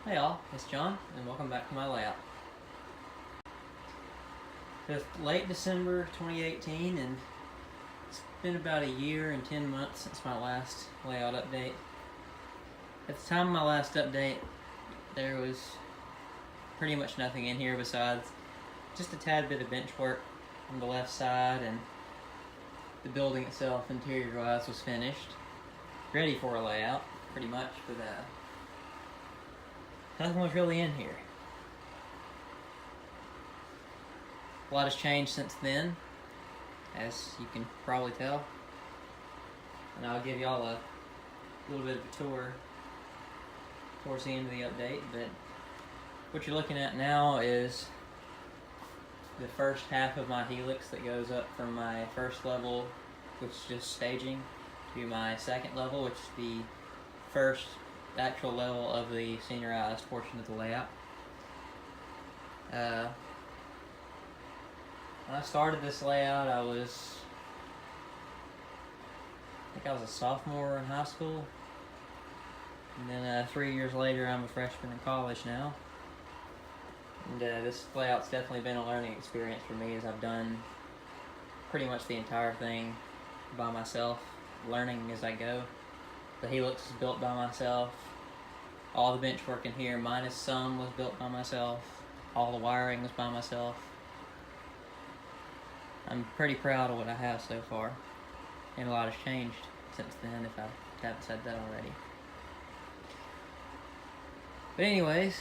Hey all, it's John, and welcome back to my layout. It's late December 2018, and it's been about a year and 10 months since my last layout update. At the time of my last update, there was pretty much nothing in here besides just a tad bit of bench work on the left side, and the building itself, interior-wise, was finished. Ready for a layout, pretty much, but nothing was really in here. A lot has changed since then, as you can probably tell. And I'll give y'all a little bit of a tour towards the end of the update. But what you're looking at now is the first half of my helix that goes up from my first level, which is just staging, to my second level, which is the first actual level of the seniorized portion of the layout. When I started this layout, I think I was a sophomore in high school, and then 3 years later I'm a freshman in college now. And this layout's definitely been a learning experience for me, as I've done pretty much the entire thing by myself, learning as I go. The helix is built by myself. All the bench work in here, minus some, was built by myself. All the wiring was by myself. I'm pretty proud of what I have so far, and a lot has changed since then, if I haven't said that already. But anyways,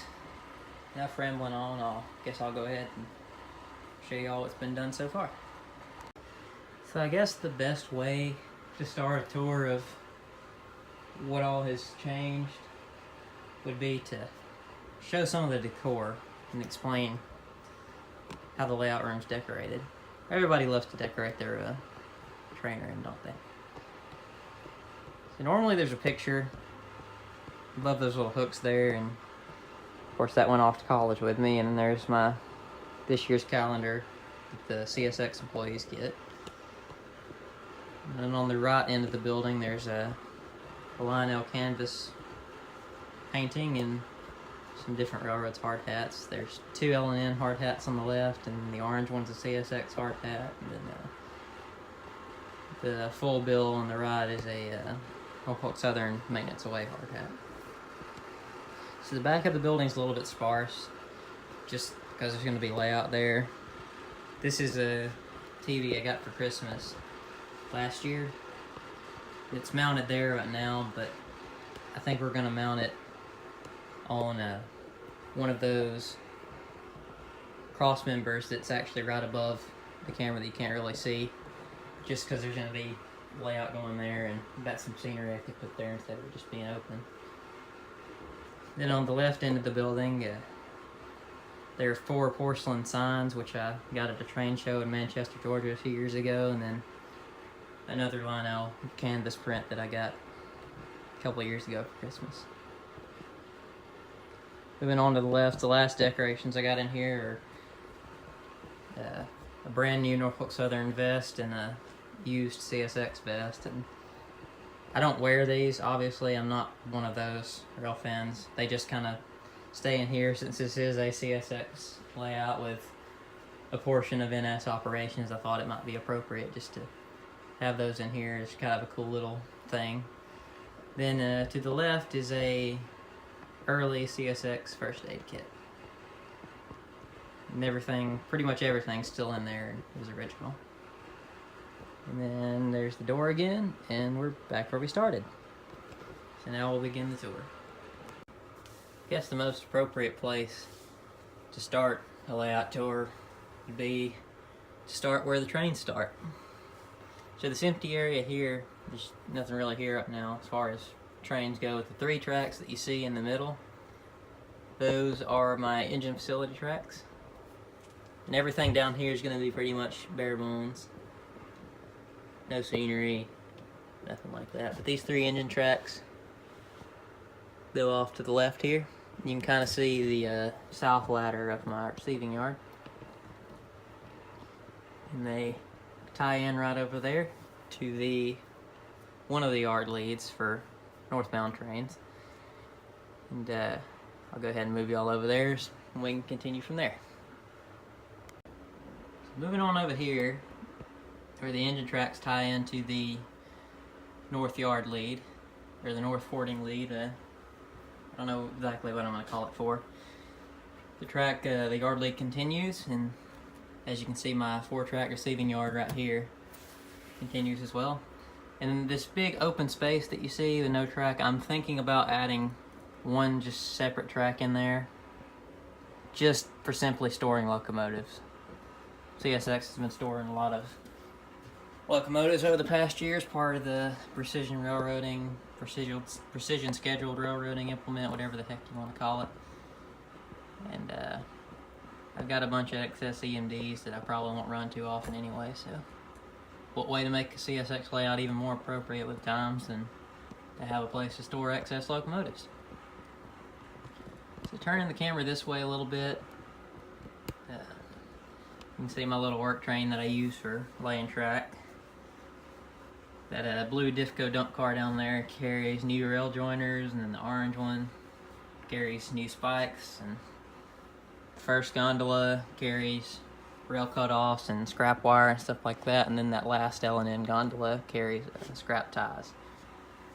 enough rambling on. I guess I'll go ahead and show you all what's been done so far. So I guess the best way to start a tour of what all has changed would be to show some of the decor and explain how the layout room's decorated. Everybody loves to decorate their train room, don't they? So normally there's a picture above those little hooks there, and of course that went off to college with me, and there's my this year's calendar that the CSX employees get. And on the right end of the building there's a Lionel canvas painting and some different railroads hard hats. There's two S&NA hard hats on the left, and the orange one's a CSX hard hat, and then the full bill on the right is a Norfolk Southern Maintenance Away hard hat. So the back of the building's a little bit sparse, just because there's going to be layout there. This is a TV I got for Christmas last year. It's mounted there right now, but I think we're going to mount it on one of those cross members that's actually right above the camera that you can't really see, just because there's going to be layout going there, and that's some scenery I could put there instead of it just being open. Then on the left end of the building, there are 4 porcelain signs, which I got at a train show in Manchester, Georgia a few years ago, and then another Lionel canvas print that I got a couple of years ago for Christmas. Moving on to the left, the last decorations I got in here are a brand new Norfolk Southern vest and a used CSX vest. And I don't wear these, obviously. I'm not one of those rail fans. They just kind of stay in here, since this is a CSX layout with a portion of NS operations. I thought it might be appropriate just to have those in here. It's kind of a cool little thing. Then to the left is a early CSX first aid kit. And pretty much everything's still in there and it was original. And then there's the door again, and we're back where we started. So now we'll begin the tour. I guess the most appropriate place to start a layout tour would be to start where the trains start. So this empty area here, there's nothing really here up now as far as trains go. With the 3 tracks that you see in the middle, those are my engine facility tracks, and everything down here is going to be pretty much bare bones, no scenery, nothing like that. But these 3 engine tracks go off to the left here. You can kind of see the south ladder of my receiving yard, and they tie in right over there to one of the yard leads for northbound trains. And I'll go ahead and move you all over there and we can continue from there. So moving on over here, where the engine tracks tie into the north yard lead, or the north fording lead. I don't know exactly what I'm going to call it for. The track, the yard lead continues, and as you can see, my 4-track receiving yard right here continues as well. And this big open space that you see, the no track, I'm thinking about adding one just separate track in there, just for simply storing locomotives. CSX has been storing a lot of locomotives over the past years, part of the precision railroading, precision scheduled railroading implement, whatever the heck you want to call it. And I've got a bunch of excess EMDs that I probably won't run too often anyway, so what way to make a CSX layout even more appropriate with times than to have a place to store excess locomotives. So turning the camera this way a little bit, you can see my little work train that I use for laying track. That blue Diffco dump car down there carries new rail joiners, and then the orange one carries new spikes, and the first gondola carries rail cutoffs and scrap wire and stuff like that, and then that last S&NA gondola carries scrap ties.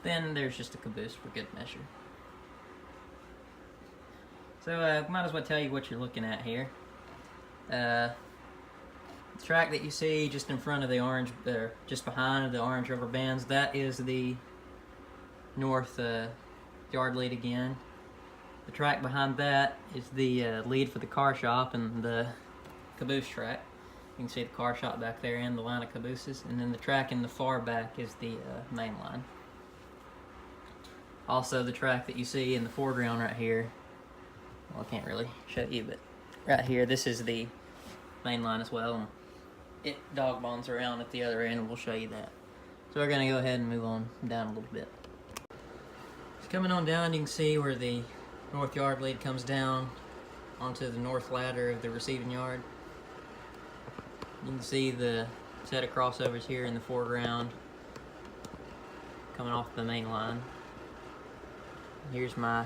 Then there's just a caboose for good measure. So might as well tell you what you're looking at here. The track that you see just in front of the orange, just behind the orange rubber bands, that is the north yard lead again. The track behind that is the lead for the car shop and the caboose track. You can see the car shop back there and the line of cabooses, and then the track in the far back is the main line. Also, the track that you see in the foreground right here, well, I can't really show you, but right here, this is the main line as well. It dog bones around at the other end, and we'll show you that. So we're going to go ahead and move on down a little bit. So coming on down, you can see where the north yard lead comes down onto the north ladder of the receiving yard. You can see the set of crossovers here in the foreground coming off the main line. Here's my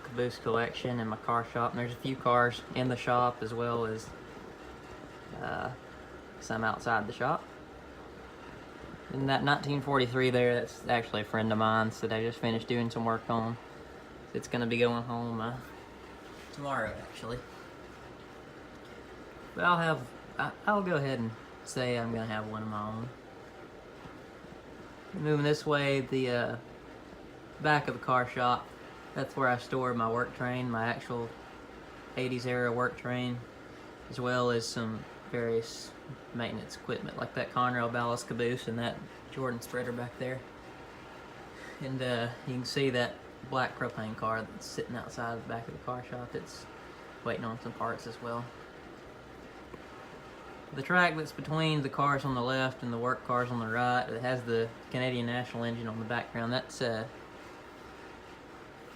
caboose collection and my car shop, and there's a few cars in the shop as well as some outside the shop. And that 1943 there, that's actually a friend of mine's that I just finished doing some work on. It's going to be going home tomorrow, actually. But I'll go ahead and say I'm going to have one of my own. Moving this way, the back of the car shop, that's where I store my work train, my actual 80s era work train, as well as some various maintenance equipment like that Conrail ballast caboose and that Jordan spreader back there. And you can see that black propane car that's sitting outside the back of the car shop. It's waiting on some parts as well. The track that's between the cars on the left and the work cars on the right, it has the Canadian National engine on the background.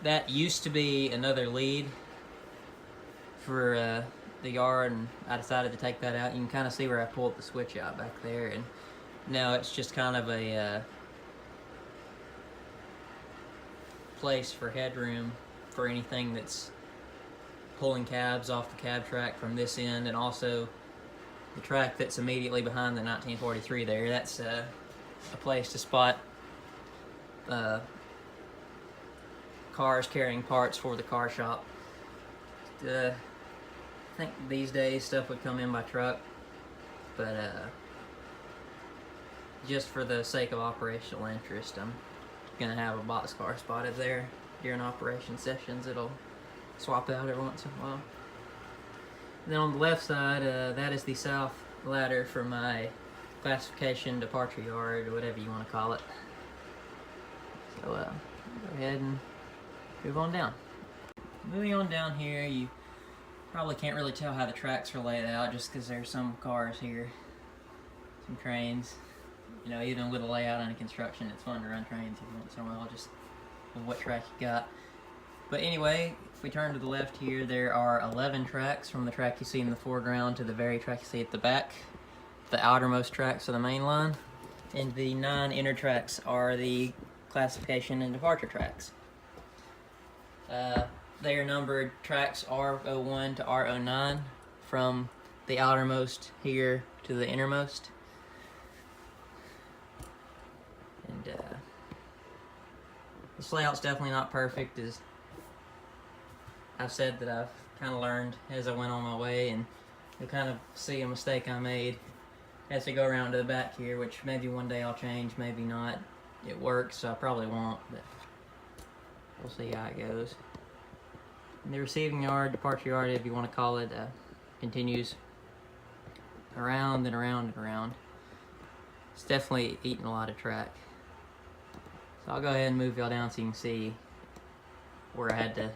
That used to be another lead for the yard, and I decided to take that out. You can kind of see where I pulled the switch out back there, and now it's just kind of a place for headroom for anything that's pulling cabs off the cab track from this end, and also the track that's immediately behind the 1943 there. That's a place to spot cars carrying parts for the car shop. I think these days stuff would come in by truck, but just for the sake of operational interest, I'm gonna have a boxcar spotted there during operation sessions. It'll swap out every once in a while. Then on the left side, that is the south ladder for my classification departure yard, or whatever you want to call it. So go ahead and move on down. Moving on down here, you probably can't really tell how the tracks are laid out just because there's some cars here, some trains. You know, even with a layout under construction, it's fun to run trains every once in a while, just with what track you got. But anyway, if we turn to the left here, there are 11 tracks from the track you see in the foreground to the very track you see at the back. The outermost tracks are the main line, and the 9 inner tracks are the classification and departure tracks. they are numbered tracks R01 to R09 from the outermost here to the innermost. And this layout's definitely not perfect, as I've said that I've kind of learned as I went on my way, and you'll kind of see a mistake I made as we go around to the back here, which maybe one day I'll change, maybe not. It works, so I probably won't, but we'll see how it goes. And the receiving yard, departure yard, if you want to call it, continues around and around and around. It's definitely eating a lot of track. So I'll go ahead and move y'all down so you can see where I had to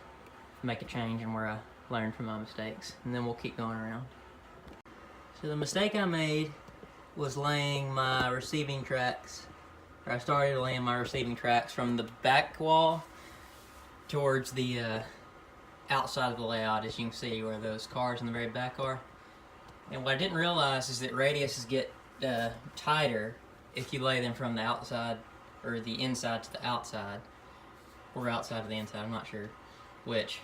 make a change and where I learned from my mistakes, and then we'll keep going around. So the mistake I made was laying my receiving tracks, or I started laying my receiving tracks from the back wall towards the outside of the layout, as you can see where those cars in the very back are. And what I didn't realize is that radiuses get tighter if you lay them from the outside, or the inside to the outside, or outside to the inside, I'm not sure which.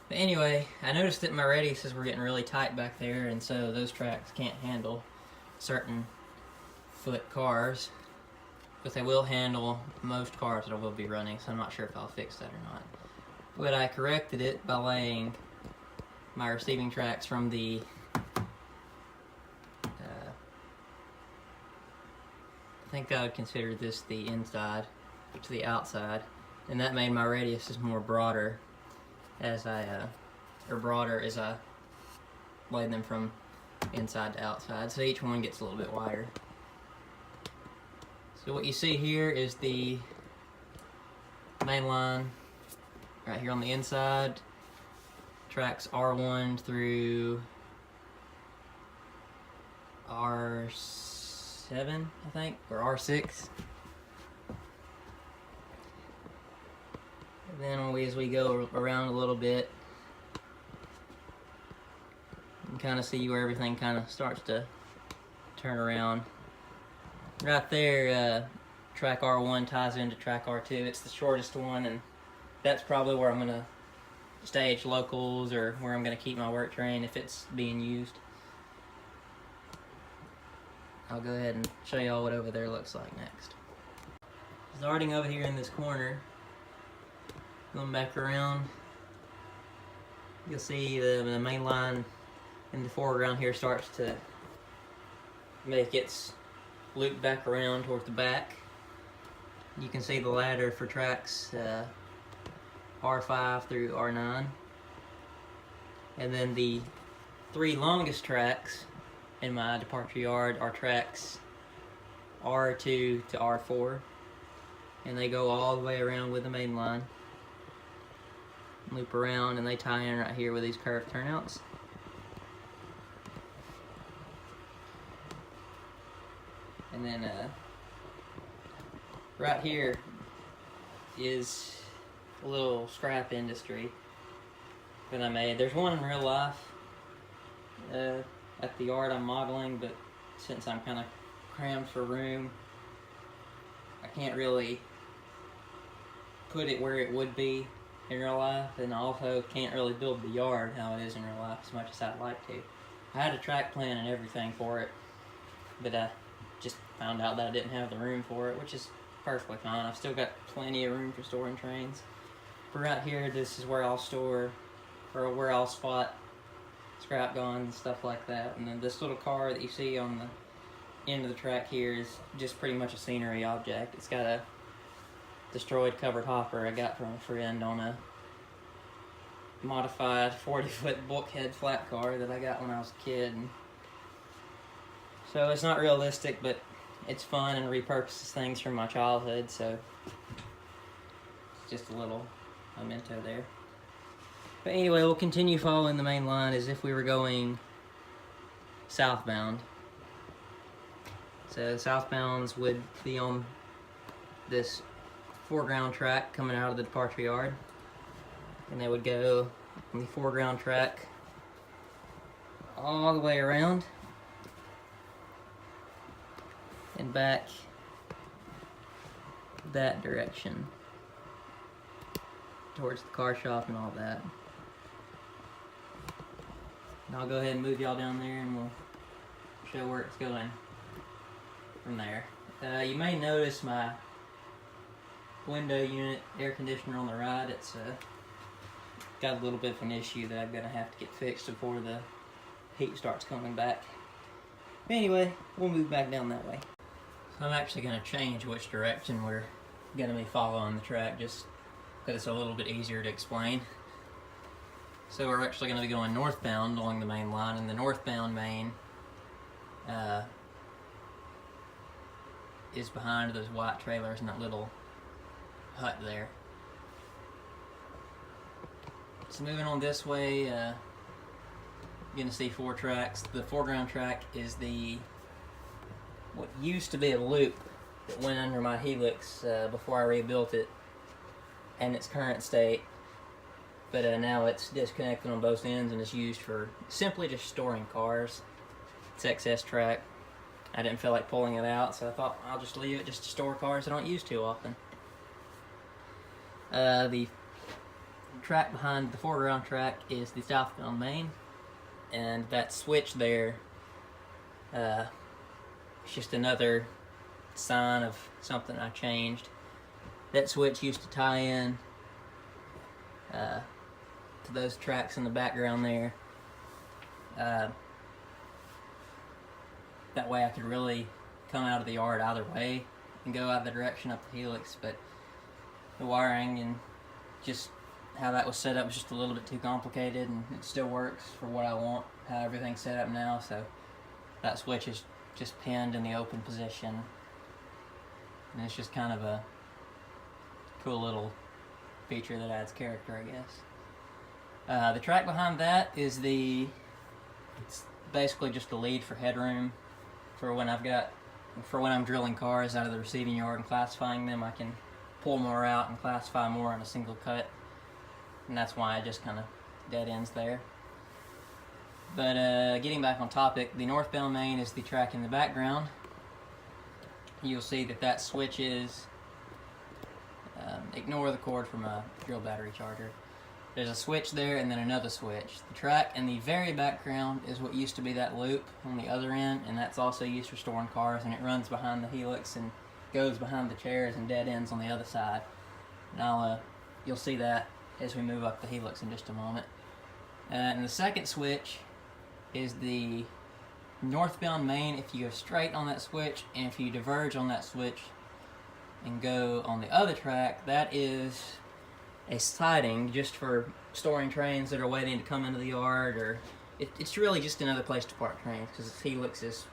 But anyway, I noticed that my radiuses were getting really tight back there, and so those tracks can't handle certain foot cars, but they will handle most cars that I will be running, so I'm not sure if I'll fix that or not. But I corrected it by laying my receiving tracks from the I think I would consider this the inside to the outside, and that made my radiuses more broader as I laid them from inside to outside, so each one gets a little bit wider. So what you see here is the main line right here on the inside, tracks R1 through R7, I think, or R6. And then as we go around a little bit, you can kind of see where everything kind of starts to turn around. Right there, track R1 ties into track R2. It's the shortest one, and that's probably where I'm going to stage locals, or where I'm going to keep my work train if it's being used. I'll go ahead and show y'all what over there looks like next. Starting over here in this corner, going back around, you'll see the main line in the foreground here starts to make its loop back around towards the back. You can see the ladder for tracks R5 through R9. And then the three longest tracks in my departure yard are tracks R2 to R4. And they go all the way around with the main line. Loop around, and they tie in right here with these curved turnouts. And then right here is a little scrap industry that I made. There's one in real life at the yard I'm modeling, but since I'm kind of crammed for room, I can't really put it where it would be in real life, and I also can't really build the yard how it is in real life as much as I'd like to. I had a track plan and everything for it, but I just found out that I didn't have the room for it, which is perfectly fine. I've still got plenty of room for storing trains. But right here, this is where I'll store, or where I'll spot scrap guns and stuff like that. And then this little car that you see on the end of the track here is just pretty much a scenery object. It's got a destroyed covered hopper I got from a friend on a modified 40-foot bulkhead flat car that I got when I was a kid. And so it's not realistic, but it's fun and repurposes things from my childhood, so it's just a little memento there. But anyway, we'll continue following the main line as if we were going southbound. So southbounds would be on this foreground track coming out of the departure yard, and they would go on the foreground track all the way around and back that direction towards the car shop and all that. And I'll go ahead and move y'all down there and we'll show where it's going from there. You may notice my window unit air conditioner on the right. It's got a little bit of an issue that I'm going to have to get fixed before the heat starts coming back. But anyway, we'll move back down that way. So I'm actually going to change which direction we're going to be following the track just because it's a little bit easier to explain. So we're actually going to be going northbound along the main line, and the northbound main is behind those white trailers in that little hut there. So moving on this way, you're going to see 4 tracks. The foreground track is what used to be a loop that went under my Helix before I rebuilt it in its current state. But now it's disconnected on both ends and is used for simply just storing cars. It's excess track. I didn't feel like pulling it out, so I thought I'll just leave it just to store cars I don't use too often. The track behind the foreground track is the southbound main, and that switch there is just another sign of something I changed. That switch used to tie in to those tracks in the background there. That way I could really come out of the yard either way and go out the direction up the Helix, but the wiring and just how that was set up was just a little bit too complicated, and it still works for what I want, how everything's set up now, so that switch is just pinned in the open position, and it's just kind of a cool little feature that adds character, I guess. The track behind that is it's basically just a lead for headroom for when I'm drilling cars out of the receiving yard and classifying them. I can pull more out and classify more on a single cut, and that's why I just kind of dead ends there. But getting back on topic, the northbound main is the track in the background. You'll see that switches. Ignore the cord from a drill battery charger. There's a switch there and then another switch. The track in the very background is what used to be that loop on the other end, and that's also used for storing cars, and it runs behind the Helix and goes behind the chairs and dead ends on the other side. And you'll see that as we move up the Helix in just a moment. And the second switch is the northbound main. If you go straight on that switch, and if you diverge on that switch and go on the other track, that is a siding just for storing trains that are waiting to come into the yard, or it's really just another place to park trains, because Helix is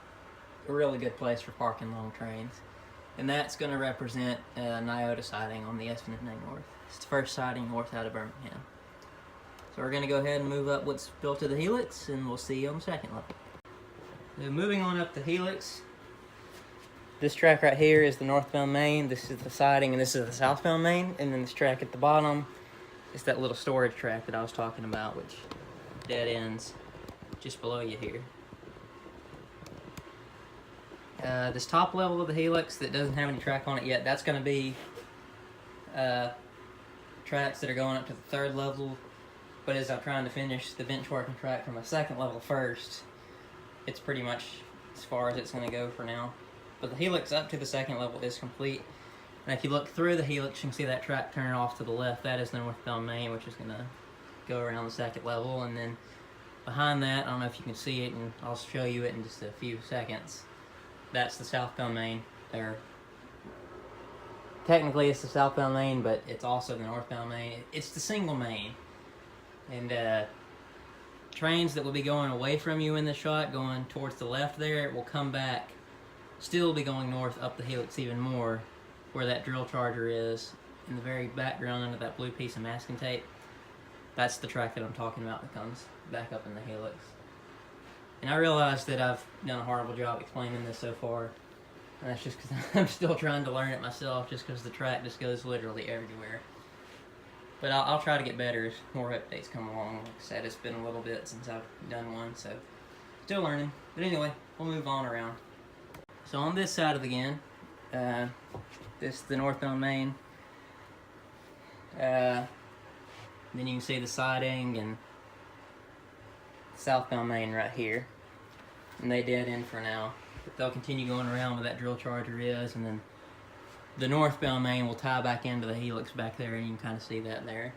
a really good place for parking long trains. And that's going to represent Nyota siding on the S&NA North. It's the first siding north out of Birmingham. So we're going to go ahead and move up what's built to the Helix, and we'll see you on the second level. So moving on up the Helix, this track right here is the northbound main, this is the siding, and this is the southbound main, and then this track at the bottom is that little storage track that I was talking about, which dead ends just below you here. This top level of the Helix that doesn't have any track on it yet, that's going to be tracks that are going up to the third level, but as I'm trying to finish the benchmarking track for my second level first, it's pretty much as far as it's going to go for now. But the Helix up to the second level is complete. And if you look through the Helix, you can see that track turn off to the left. That is the northbound main, which is going to go around the second level. And then behind that, I don't know if you can see it, and I'll show you it in just a few seconds. That's the southbound main there. Technically, it's the southbound main, but it's also the northbound main. It's the single main. And trains that will be going away from you in the shot, going towards the left there, will come back, still be going north up the Helix even more, where that drill charger is in the very background under that blue piece of masking tape. That's the track that I'm talking about that comes back up in the Helix. And I realize that I've done a horrible job explaining this so far, and that's just because I'm still trying to learn it myself, just because the track just goes literally everywhere. But I'll try to get better as more updates come along. Like I said, it's been a little bit since I've done one, so still learning. But anyway, we'll move on around. So on this side of the again, this is the northbound main. Then you can see the siding and southbound main right here, and they dead end for now. But they'll continue going around where that drill charger is, and then the northbound main will tie back into the helix back there, and you can kind of see that there.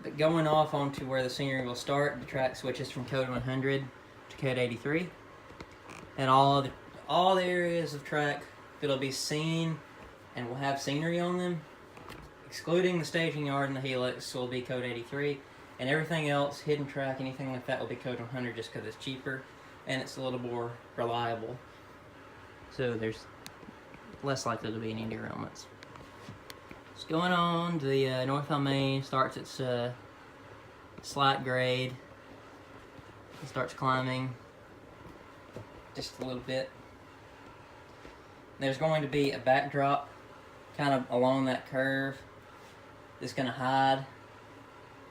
But going off onto where the scenery will start, the track switches from code 100 to code 83, and all the areas of track that'll be seen and will have scenery on them, excluding the staging yard and the helix, will be code 83, and everything else, hidden track, anything like that, will be code 100 just because it's cheaper and it's a little more reliable. So there's less likely to be any derailments. It's going on. The northbound main starts its slight grade. It starts climbing just a little bit. There's going to be a backdrop kind of along that curve that's going to hide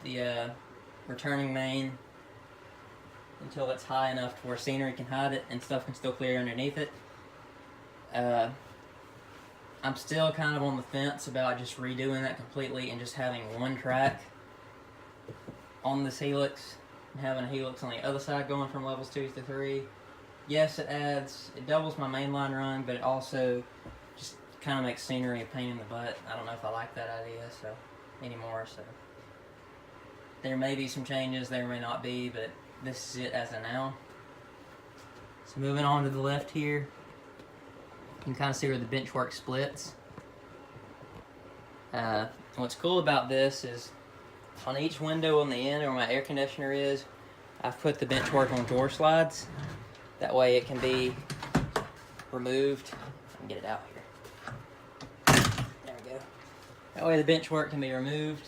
the returning main until it's high enough to where scenery can hide it and stuff can still clear underneath it. I'm still kind of on the fence about just redoing that completely and just having one track on this helix and having a helix on the other side going from levels 2 to 3. Yes, it doubles my mainline run, but it also just kind of makes scenery a pain in the butt. I don't know if I like that idea anymore, so there may be some changes, there may not be, but this is it as of now. So moving on to the left here, you can kind of see where the bench work splits. What's cool about this is on each window on the end where my air conditioner is, I've put the bench work on door slides. That way it can be removed. I can get it out here. There we go. That way the bench work can be removed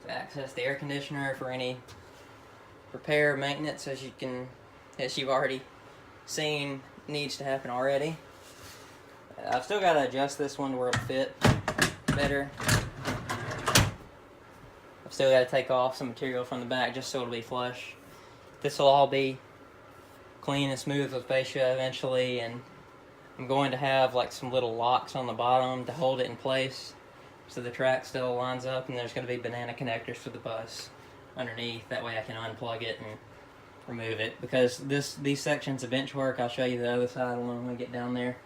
to access the air conditioner for any repair, maintenance, as you've already seen needs to happen already. I've still got to adjust this one to where it'll fit better. I've still got to take off some material from the back just so it'll be flush. This will all be clean and smooth with fascia eventually, and I'm going to have like some little locks on the bottom to hold it in place so the track still lines up, and there's going to be banana connectors for the bus underneath. That way I can unplug it and remove it, because these sections of bench work, I'll show you the other side when we get down there.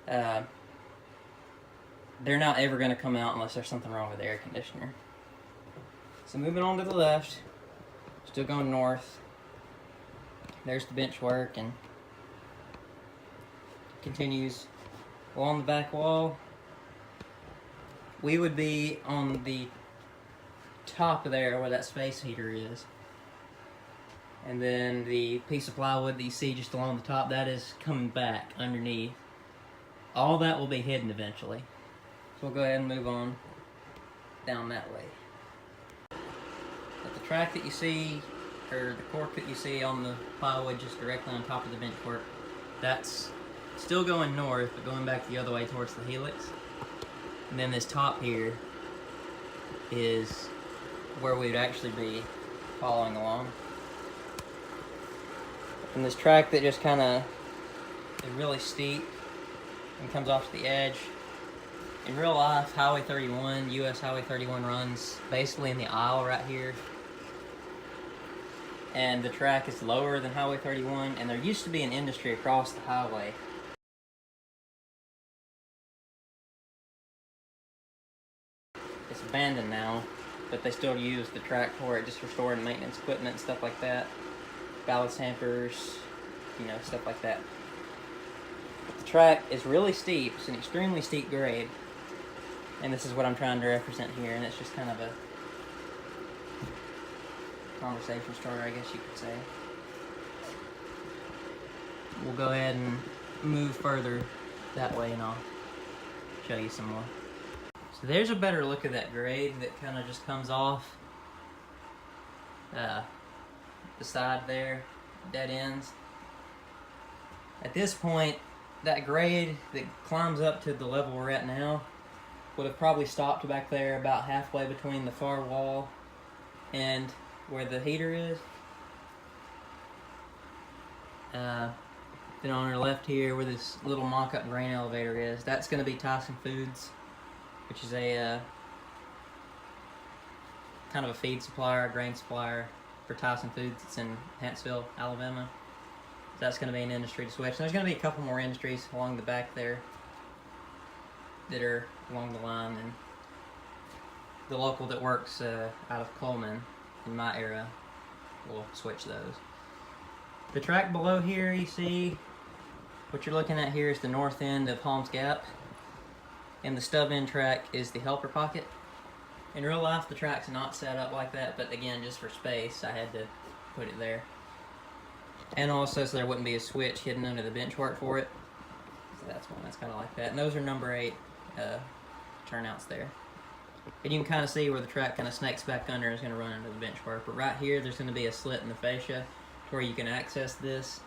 They're not ever going to come out unless there's something wrong with the air conditioner. So moving on to the left, still going north. There's the bench work, and continues along the back wall. We would be on the top of there where that space heater is. And then the piece of plywood that you see just along the top, that is coming back underneath. All that will be hidden eventually. So we'll go ahead and move on down that way. But the track that you see, or the cork that you see on the plywood just directly on top of the bench work, that's still going north, but going back the other way towards the helix. And then this top here is where we'd actually be following along. And this track that just kind of is really steep and comes off to the edge. In real life, Highway 31, US Highway 31 runs basically in the aisle right here. And the track is lower than Highway 31, and there used to be an industry across the highway. It's abandoned now, but they still use the track for it, just for storing maintenance equipment and stuff like that. Ballast hampers, stuff like that. But the track is really steep. It's an extremely steep grade. And this is what I'm trying to represent here, and it's just kind of a conversation starter, I guess you could say. We'll go ahead and move further that way, and I'll show you some more. So there's a better look at that grade that kind of just comes off the side there, dead ends. At this point, that grade that climbs up to the level we're at now would have probably stopped back there about halfway between the far wall and where the heater is. Then on our left here, where this little mock-up grain elevator is, that's going to be Tyson Foods, which is a kind of a feed supplier, a grain supplier. for Tyson Foods. It's in Huntsville, Alabama. That's going to be an industry to switch. And there's going to be a couple more industries along the back there that are along the line, and the local that works out of Coleman in my area will switch those. The track below here, you see, what you're looking at here is the north end of Holmes Gap, and the stub end track is the helper pocket. In real life, the track's not set up like that, but again, just for space, I had to put it there. And also so there wouldn't be a switch hidden under the bench work for it. So that's one that's kind of like that. And those are number 8 turnouts there. And you can kind of see where the track kind of snakes back under and is going to run into the bench work. But right here, there's going to be a slit in the fascia to where you can access this,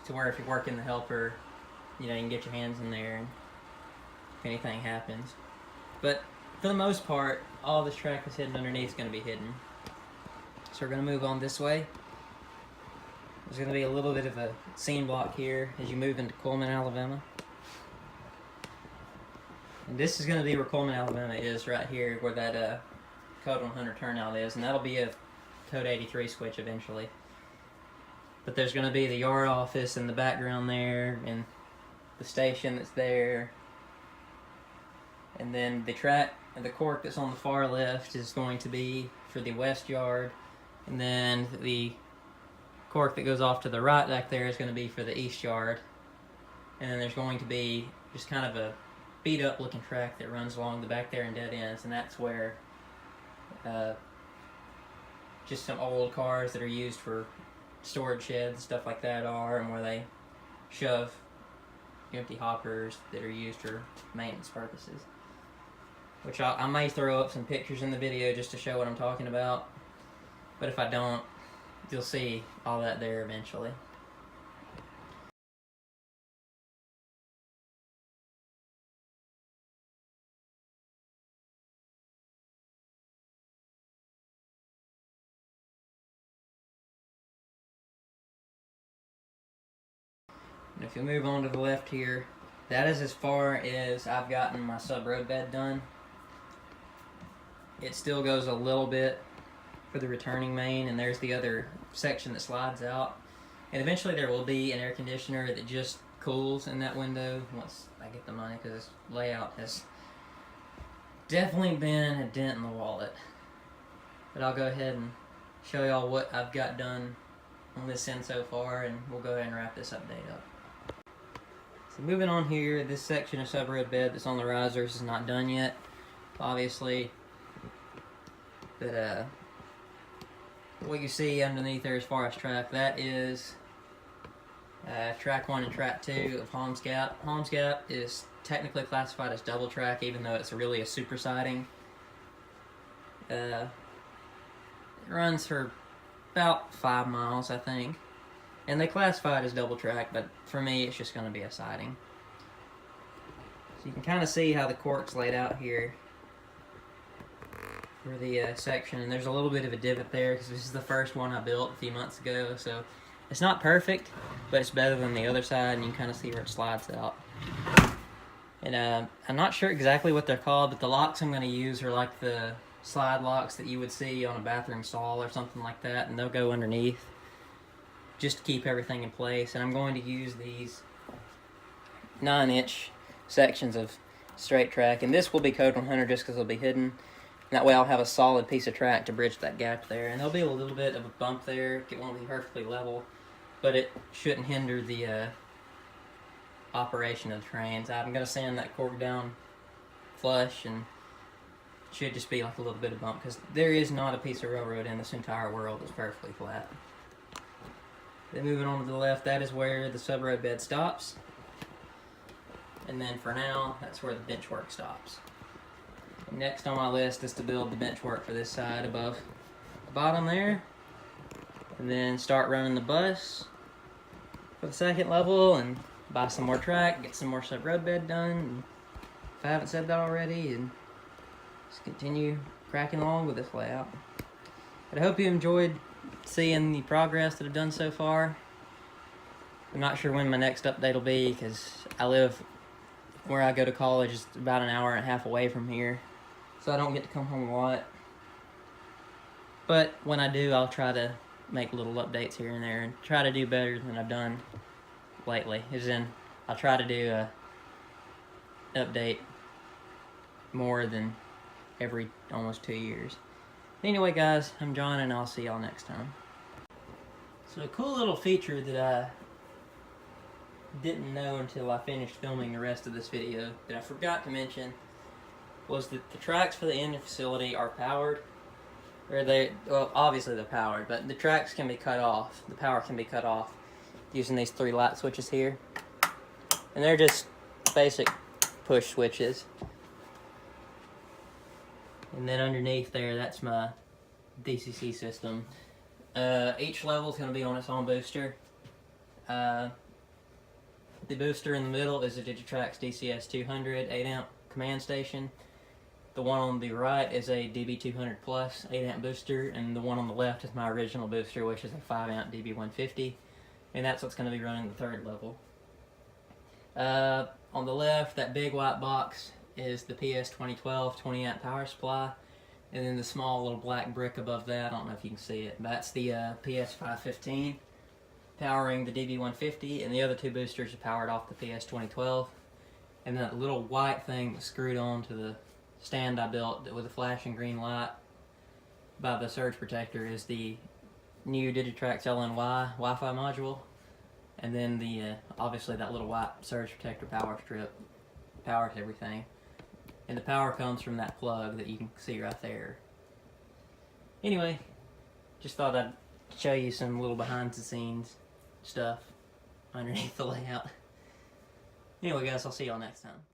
to where if you're working the helper, you know, you can get your hands in there and if anything happens. But for the most part, all this track is hidden underneath is going to be hidden. So we're going to move on this way. There's going to be a little bit of a scene block here as you move into Coleman, Alabama. And this is going to be where Coleman, Alabama is, right here, where that Code 100 turnout is. And that'll be a Code 83 switch eventually. But there's going to be the yard office in the background there, and the station that's there. And then the track, the cork that's on the far left is going to be for the west yard. And then the cork that goes off to the right back there is going to be for the east yard. And then there's going to be just kind of a beat up looking track that runs along the back there in dead ends, and that's where just some old cars that are used for storage sheds and stuff like that are, and where they shove empty hoppers that are used for maintenance purposes. Which I may throw up some pictures in the video just to show what I'm talking about, but if I don't, you'll see all that there eventually. And if you move on to the left here, that is as far as I've gotten my sub-road bed done. It still goes a little bit for the returning main, and there's the other section that slides out. And eventually there will be an air conditioner that just cools in that window once I get the money, because this layout has definitely been a dent in the wallet. But I'll go ahead and show y'all what I've got done on this end so far, and we'll go ahead and wrap this update up. So moving on here, this section of sub-road bed that's on the risers is not done yet, obviously. But what you see underneath there as far as track, that is track 1 and track 2 of Holmes Gap. Holmes Gap is technically classified as double track, even though it's really a super siding. It runs for about 5 miles, I think. And they classify it as double track, but for me it's just going to be a siding. So you can kind of see how the cork's laid out here for the section, and there's a little bit of a divot there because this is the first one I built a few months ago, so it's not perfect, but it's better than the other side, and you can kind of see where it slides out. And I'm not sure exactly what they're called, but the locks I'm going to use are like the slide locks that you would see on a bathroom stall or something like that, and they'll go underneath just to keep everything in place. And I'm going to use these 9-inch sections of straight track, and this will be Code 100 just because it'll be hidden. That way I'll have a solid piece of track to bridge that gap there. And there'll be a little bit of a bump there. It won't be perfectly level, but it shouldn't hinder the operation of the trains. I'm going to sand that cork down flush, and it should just be like a little bit of bump, because there is not a piece of railroad in this entire world that's perfectly flat. Then moving on to the left, that is where the sub-road bed stops. And then for now, that's where the bench work stops. Next on my list is to build the bench work for this side above the bottom there, and then start running the bus for the second level, and buy some more track, get some more sub-road bed done, and if I haven't said that already, and just continue cracking along with this layout. But I hope you enjoyed seeing the progress that I've done so far. I'm not sure when my next update will be, because I live where I go to college is about an hour and a half away from here, so I don't get to come home a lot. But when I do, I'll try to make little updates here and there and try to do better than I've done lately. As in, I'll try to do a update more than every almost 2 years. Anyway, guys, I'm John, and I'll see y'all next time. So a cool little feature that I didn't know until I finished filming the rest of this video that I forgot to mention was that the tracks for the engine facility are powered. Well, obviously they're powered, but the tracks can be cut off. The power can be cut off using these 3 light switches here. And they're just basic push switches. And then underneath there, that's my DCC system. Each level is going to be on its own booster. The booster in the middle is a Digitrax DCS 200 8-amp command station. The one on the right is a DB200 Plus 8-amp booster, and the one on the left is my original booster, which is a 5-amp DB150, and that's what's going to be running the 3rd level. On the left, that big white box is the PS 2012 20-amp power supply, and then the small little black brick above that, I don't know if you can see it, that's the PS 515 powering the DB150, and the other 2 boosters are powered off the PS 2012. And that little white thing that's screwed on to the stand I built with a flashing green light by the surge protector is the new Digitrax LNY Wi-Fi module. And then the obviously that little white surge protector power strip powers everything. And the power comes from that plug that you can see right there. Anyway, just thought I'd show you some little behind the scenes stuff underneath the layout. Anyway, guys, I'll see y'all next time.